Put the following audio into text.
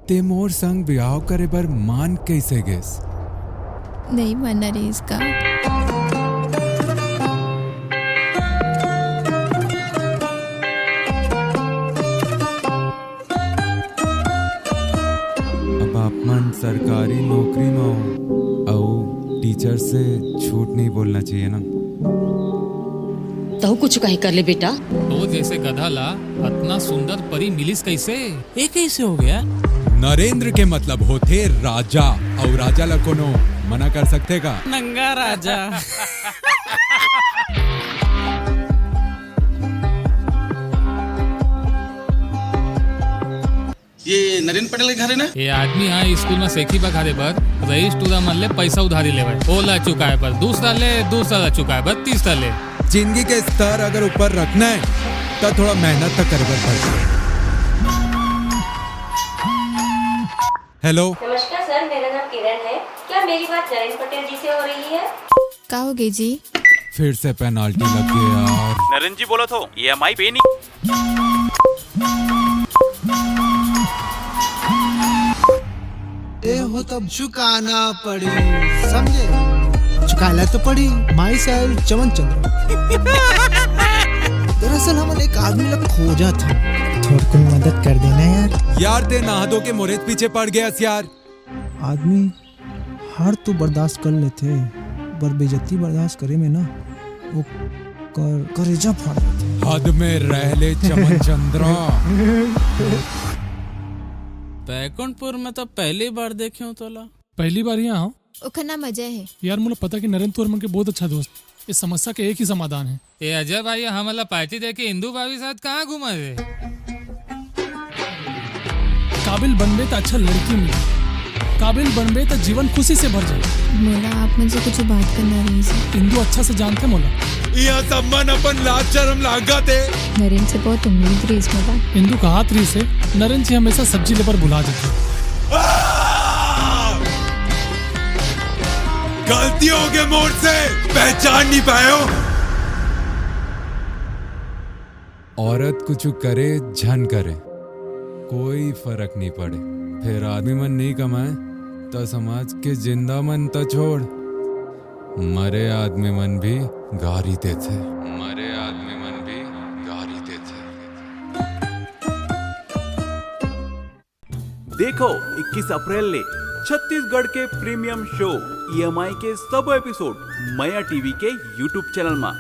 ते मोर संग ब्याह करे बर मान कैसे गेस? नहीं मानना रे इसका। अब आप मन सरकारी नौकरी में हो और टीचर से झूठ नहीं बोलना चाहिए ना। तो कुछ कहीं कर ले बेटा। तो जैसे गधा ला इतना सुंदर परी मिलिस कैसे? ये कैसे हो गया? नरेंद्र के मतलब होते राजा, और राजा ला कोनो मना कर सकते का? नंगा राजा। ये नरेंद्र पटेल के घर है ना? ये आदमी हाँ स्कूल में सेखी बखारे पर रईस टूरा मन ले पैसा उधारी लेवे, ओला चुकाए पर दूसरा ला चुकाए पर तीसरा ले। जिंदगी के स्तर अगर ऊपर रखना है तो थोड़ा मेहनत तो करना पड़ता है। हेलो, नमस्कार सर, मेरा नाम किरण है। क्या मेरी बात नरेंद्र पटेल जी से हो रही है? का हो गई जी? फिर से पेनाल्टी लग गई यार। नरेंद्र जी बोला तो EMI पे नहीं। ये हो तब चुकाना पड़ी, समझे? चुकाला तो पड़ी। माई सेल चमन चंद्र। दरअसल हम एक आदमी लोग खोजा था, थोड़ी कोई मदद कर देना यार। यार ते नहा धो के मोरेज पीछे पड़ गया यार। आदमी हार तो बर्दाश्त कर लेते, पर बेइज्जती बर्दाश्त करे में ना वो करेजा फाड़ देते। हद में रह ले चमन चंद्रा। बैकुंठपुर में तो पहली बार देखे हो तोला। पहली बार यहाँ हो? ओखना मजा है यार मुझे पता कि नरेंद्र तोर मन के बहुत अच्छा दोस्त। इस समस्या के एक ही समाधान है। ये अजय भाई हमला पार्टी दे के इंदू भाभी साथ कहाँ घुमा रे? काबिल बनबे तो अच्छा लड़की मिले, काबिल बनबे तो जीवन खुशी से भर जाए। मोला आप मुझे कुछ बात करना रही है। इंदू अच्छा से जानते मोला। यहाँ सम्मान अपन लाज शर्म लागत है। नरेंद्र से बहुत उम्मीद रही इसमें बात। इंदू का हाथ री से नरेंद्र जी हमेशा सब्जी लेकर बुला देते। गलती हो गई मोड़ से, पहचान नहीं पाए हो। औरत कुछ करे झन करे कोई फर्क नहीं पड़े। फिर आदमी मन नहीं कमाए तो समाज के जिंदा मन तो छोड़, मरे आदमी मन भी गारी देते। मरे आदमी मन भी गारी देते। देखो 21 अप्रैल ले छत्तीसगढ़ के प्रीमियम शो EMI के सब एपिसोड मया टीवी के YouTube चैनल में।